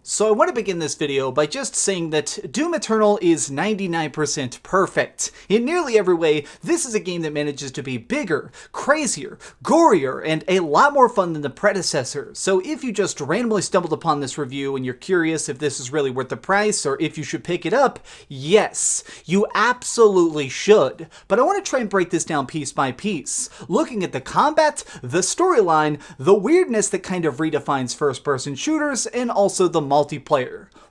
So I want to begin this video by just saying that Doom Eternal is 99% perfect. In nearly every way, this is a game that manages to be bigger, crazier, gorier, and a lot more fun than the predecessor. So if you just randomly stumbled upon this review and you're curious if this is really worth the price or if you should pick it up, yes, you absolutely should. But I want to try and break this down piece by piece, looking at the combat, the storyline, the weirdness that kind of redefines first-person shooters, and also the multiplayer.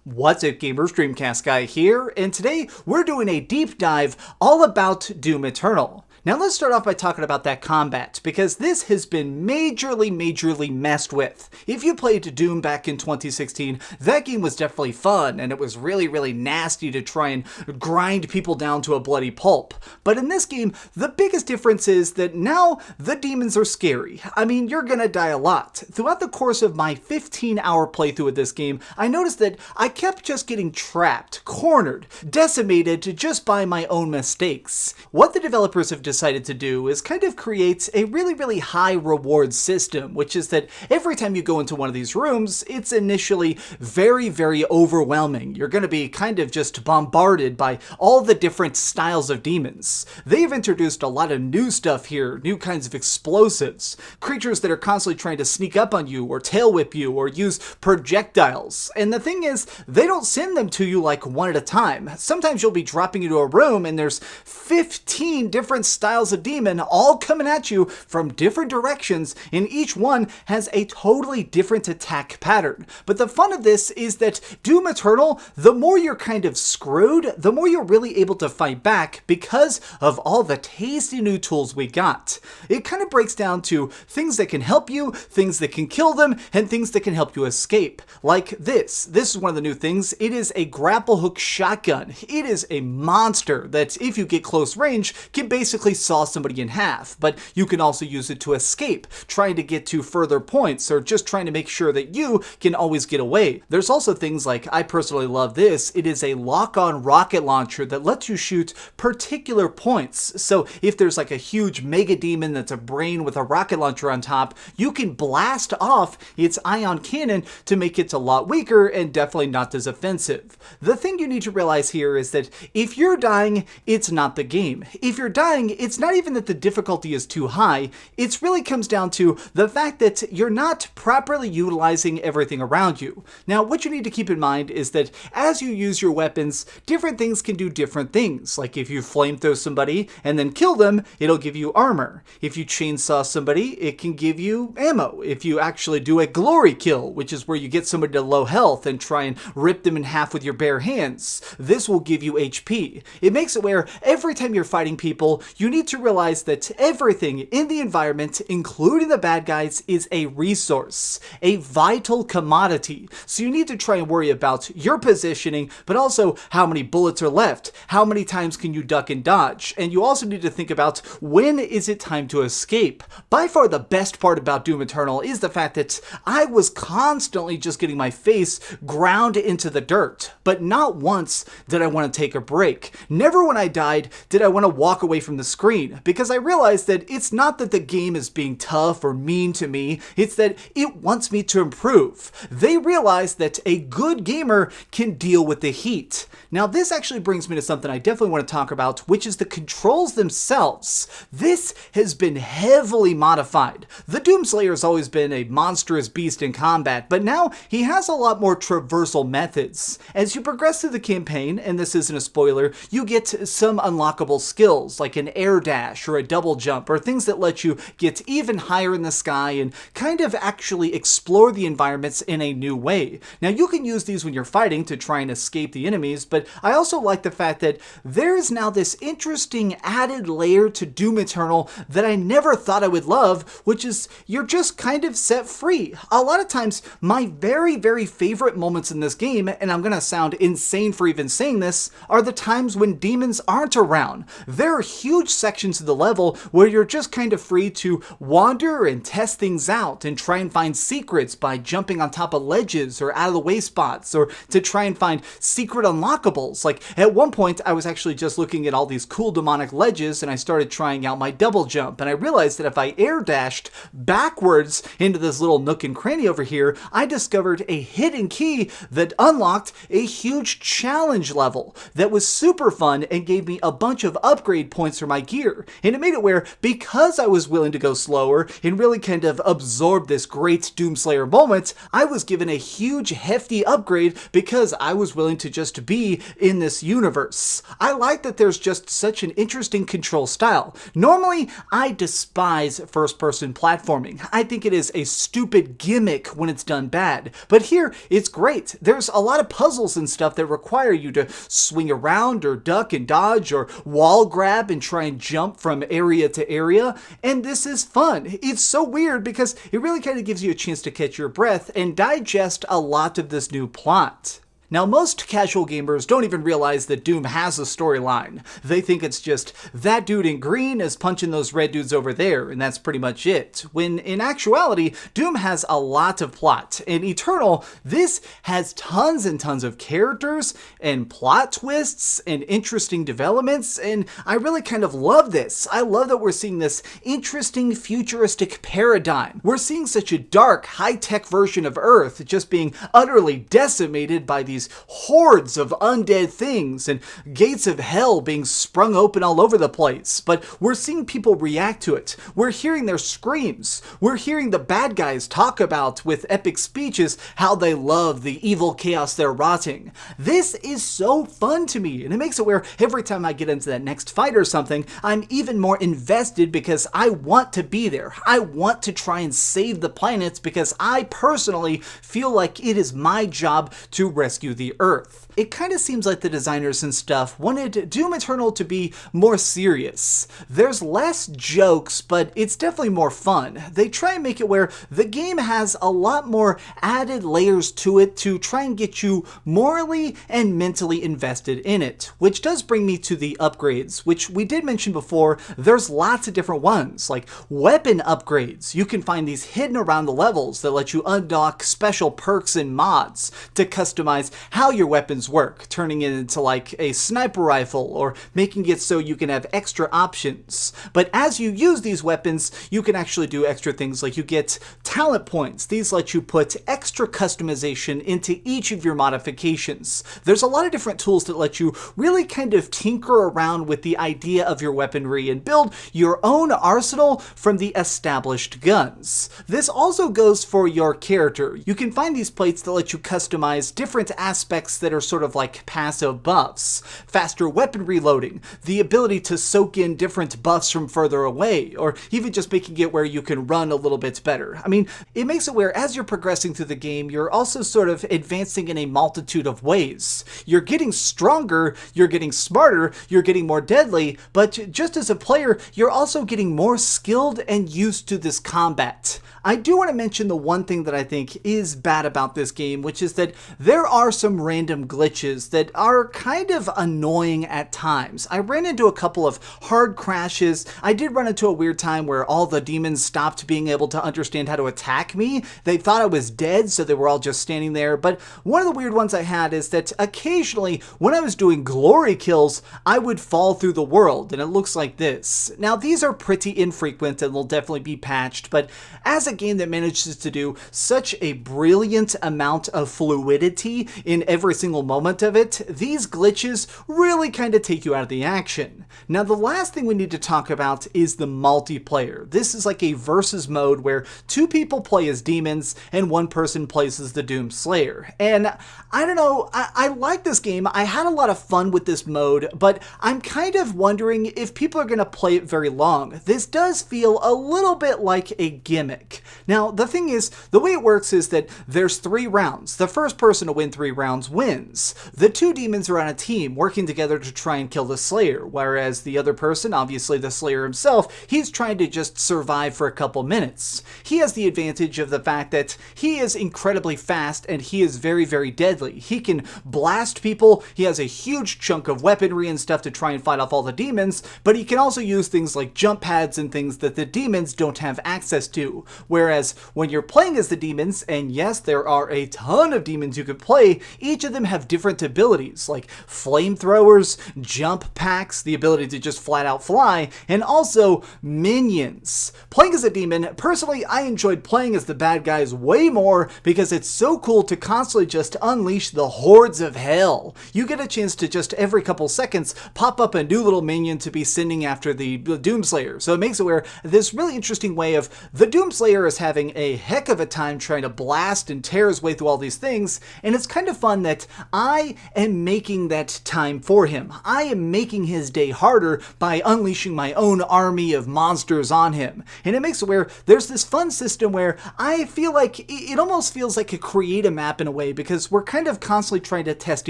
What's up, gamers? DreamcastGuy here, and today we're doing a deep dive all about Doom Eternal. Now let's start off by talking about that combat, because this has been majorly messed with. If you played Doom back in 2016, that game was definitely fun, and it was really nasty to try and grind people down to a bloody pulp. But in this game, the biggest difference is that now the demons are scary. I mean, you're gonna die a lot. Throughout the course of my 15-hour playthrough of this game, I noticed that I kept just getting trapped, cornered, decimated just by my own mistakes. What the developers have decided to do is kind of create a really high reward system, which is that every time you go into one of these rooms, it's initially very overwhelming. You're going to be kind of just bombarded by all the different styles of demons. They've introduced a lot of new stuff here, new kinds of explosives, creatures that are constantly trying to sneak up on you or tail whip you or use projectiles. And the thing is, they don't send them to you like one at a time. Sometimes you'll be dropping into a room and there's 15 different styles of demon all coming at you from different directions, and each one has a totally different attack pattern. But the fun of this is that Doom Eternal, the more you're kind of screwed, the more you're really able to fight back because of all the tasty new tools we got. It kind of breaks down to things that can help you, things that can kill them, and things that can help you escape. Like this. This is one of the new things. It is a grapple hook shotgun. It is a monster that, if you get close range, can basically saw somebody in half, but you can also use it to escape, trying to get to further points, or just trying to make sure that you can always get away. There's also things like, I personally love this, it is a lock-on rocket launcher that lets you shoot particular points. So if there's like a huge mega demon that's a brain with a rocket launcher on top, you can blast off its ion cannon to make it a lot weaker and definitely not as offensive. The thing you need to realize here is that if you're dying, it's not the game. If you're dying, it's not even that the difficulty is too high, it really comes down to the fact that you're not properly utilizing everything around you. Now, what you need to keep in mind is that as you use your weapons, different things can do different things. Like if you flamethrow somebody and then kill them, it'll give you armor. If you chainsaw somebody, it can give you ammo. If you actually do a glory kill, which is where you get somebody to low health and try and rip them in half with your bare hands, this will give you HP. It makes it where every time you're fighting people, you need to realize that everything in the environment, including the bad guys, is a resource, a vital commodity. So you need to try and worry about your positioning, but also how many bullets are left, how many times can you duck and dodge, and you also need to think about when is it time to escape. By far the best part about Doom Eternal is the fact that I was constantly just getting my face ground into the dirt, but not once did I want to take a break. Never when I died did I want to walk away from the screen, because I realized that it's not that the game is being tough or mean to me, it's that it wants me to improve. They realize that a good gamer can deal with the heat. Now this actually brings me to something I definitely want to talk about, which is the controls themselves. This has been heavily modified. The Doomslayer has always been a monstrous beast in combat, but now he has a lot more traversal methods. As you progress through the campaign, and this isn't a spoiler, you get some unlockable skills like an air dash or a double jump, or things that let you get even higher in the sky and kind of actually explore the environments in a new way. Now you can use these when you're fighting to try and escape the enemies, but I also like the fact that there is now this interesting added layer to Doom Eternal that I never thought I would love, which is you're just kind of set free. A lot of times my very favorite moments in this game, and I'm gonna sound insane for even saying this, are the times when demons aren't around. There are huge sections of the level where you're just kind of free to wander and test things out and try and find secrets by jumping on top of ledges or out of the way spots, or to try and find secret unlockables. Like at one point I was actually just looking at all these cool demonic ledges and I started trying out my double jump, and I realized that if I air dashed backwards into this little nook and cranny over here, I discovered a hidden key that unlocked a huge challenge level that was super fun and gave me a bunch of upgrade points for my gear. And it made it where, because I was willing to go slower and really kind of absorb this great Doomslayer moment, I was given a huge hefty upgrade because I was willing to just be in this universe. I like that there's just such an interesting control style. Normally, I despise first-person platforming. I think it is a stupid gimmick when it's done bad. But here, it's great. There's a lot of puzzles and stuff that require you to swing around or duck and dodge or wall grab and try and jump from area to area, and this is fun. It's so weird because it really kind of gives you a chance to catch your breath and digest a lot of this new plot. Now, most casual gamers don't even realize that Doom has a storyline. They think it's just that dude in green is punching those red dudes over there, and that's pretty much it. When in actuality, Doom has a lot of plot. In Eternal, this has tons and tons of characters and plot twists and interesting developments, and I really kind of love this. I love that we're seeing this interesting futuristic paradigm. We're seeing such a dark, high-tech version of Earth just being utterly decimated by these hordes of undead things and gates of hell being sprung open all over the place. But we're seeing people react to it. We're hearing their screams. We're hearing the bad guys talk about with epic speeches how they love the evil chaos they're rotting. This is so fun to me, and it makes it where every time I get into that next fight or something, I'm even more invested because I want to be there. I want to try and save the planets because I personally feel like it is my job to rescue the Earth. It kind of seems like the designers and stuff wanted Doom Eternal to be more serious. There's less jokes, but it's definitely more fun. They try and make it where the game has a lot more added layers to it to try and get you morally and mentally invested in it, which does bring me to the upgrades, which we did mention before. There's lots of different ones, like weapon upgrades. You can find these hidden around the levels that let you unlock special perks and mods to customize how your weapons work, turning it into like a sniper rifle or making it so you can have extra options. But as you use these weapons, you can actually do extra things like you get talent points. These let you put extra customization into each of your modifications. There's a lot of different tools that let you really kind of tinker around with the idea of your weaponry and build your own arsenal from the established guns. This also goes for your character. You can find these plates that let you customize different aspects that are sort of like passive buffs, faster weapon reloading, the ability to soak in different buffs from further away, or even just making it where you can run a little bit better. I mean, it makes it where as you're progressing through the game, you're also sort of advancing in a multitude of ways. You're getting stronger, you're getting smarter, you're getting more deadly, but just as a player, you're also getting more skilled and used to this combat. I do want to mention the one thing that I think is bad about this game, which is that there are some random glitches that are kind of annoying at times. I ran into a couple of hard crashes. I did run into a weird time where all the demons stopped being able to understand how to attack me. They thought I was dead, so they were all just standing there. But one of the weird ones I had is that occasionally when I was doing glory kills, I would fall through the world, and it looks like this. Now, these are pretty infrequent and will definitely be patched, but as a game that manages to do such a brilliant amount of fluidity in every single moment of it, these glitches really kind of take you out of the action. Now, the last thing we need to talk about is the multiplayer. This is like a versus mode where two people play as demons and one person plays as the Doom Slayer. And I don't know, I like this game. I had a lot of fun with this mode, but I'm kind of wondering if people are going to play it very long. This does feel a little bit like a gimmick. Now, the thing is, the way it works is that there's 3 rounds. The first person to win 3 rounds wins. The two demons are on a team working together to try and kill the Slayer, whereas the other person, obviously the Slayer himself, he's trying to just survive for a couple minutes. He has the advantage of the fact that he is incredibly fast and he is very, very deadly. He can blast people, he has a huge chunk of weaponry and stuff to try and fight off all the demons, but he can also use things like jump pads and things that the demons don't have access to. Whereas when you're playing as the demons, and yes, there are a ton of demons you can play, each of them have different abilities, like flamethrowers, jump packs, the ability to just flat out fly, and also minions. Playing as a demon, personally, I enjoyed playing as the bad guys way more because it's so cool to constantly just unleash the hordes of hell. You get a chance to just every couple seconds pop up a new little minion to be sending after the Doomslayer. So it makes it where this really interesting way of the Doomslayer is having a heck of a time trying to blast and tear his way through all these things, and it's kind of fun that I am making that time for him. I am making his day harder by unleashing my own army of monsters on him. And it makes it where there's this fun system where I feel like it almost feels like a create a map in a way, because we're kind of constantly trying to test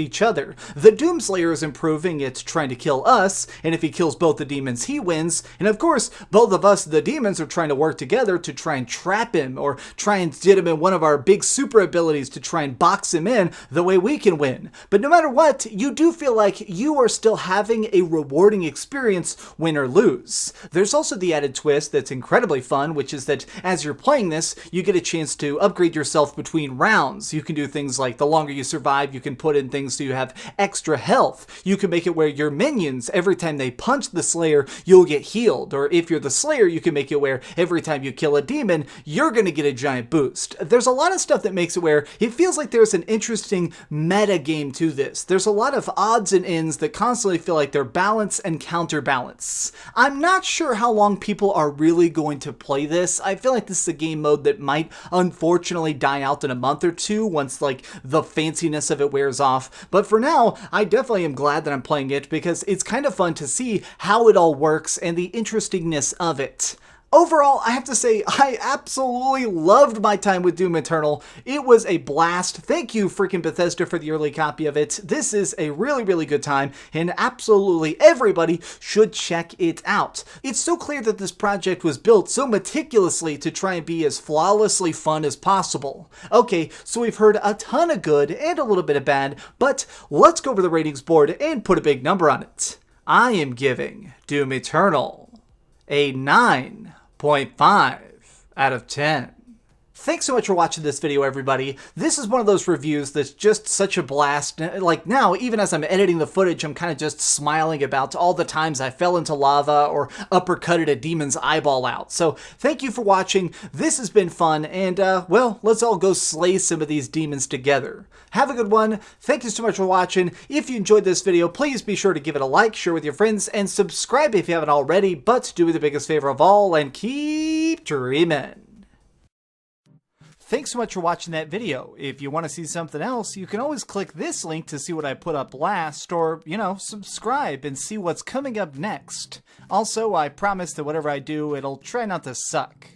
each other. The Doomslayer is improving, it's trying to kill us, and if he kills both the demons, he wins. And of course, both of us, the demons, are trying to work together to try and trap him, or try and get him in one of our big super abilities to try and box him in the way we can win. But no matter what, you do feel like you are still having a rewarding experience, win or lose. There's also the added twist that's incredibly fun, which is that as you're playing this, you get a chance to upgrade yourself between rounds. You can do things like the longer you survive, you can put in things so you have extra health. You can make it where your minions, every time they punch the Slayer, you'll get healed. Or if you're the Slayer, you can make it where every time you kill a demon, you're going to get a giant boost. There's a lot of stuff that makes it where it feels like there's an interesting meta game to this. There's a lot of odds and ends that constantly feel like they're balance and counterbalance. I'm not sure how long people are really going to play this. I feel like this is a game mode that might unfortunately die out in a month or two once like the fanciness of it wears off. But for now, I definitely am glad that I'm playing it because it's kind of fun to see how it all works and the interestingness of it. Overall, I have to say, I absolutely loved my time with Doom Eternal. It was a blast. Thank you, freaking Bethesda, for the early copy of it. This is a really, really good time, and absolutely everybody should check it out. It's so clear that this project was built so meticulously to try and be as flawlessly fun as possible. Okay, so we've heard a ton of good and a little bit of bad, but let's go over the ratings board and put a big number on it. I am giving Doom Eternal a 9.5 out of 10. Thanks so much for watching this video, everybody. This is one of those reviews that's just such a blast. Like now, even as I'm editing the footage, I'm kind of just smiling about all the times I fell into lava or uppercutted a demon's eyeball out. So thank you for watching. This has been fun, and well, let's all go slay some of these demons together. Have a good one. Thank you so much for watching. If you enjoyed this video, please be sure to give it a like, share with your friends, and subscribe if you haven't already. But do me the biggest favor of all and keep dreaming. Thanks so much for watching that video. If you want to see something else, you can always click this link to see what I put up last, or, you know, subscribe and see what's coming up next. Also, I promise that whatever I do, it'll try not to suck.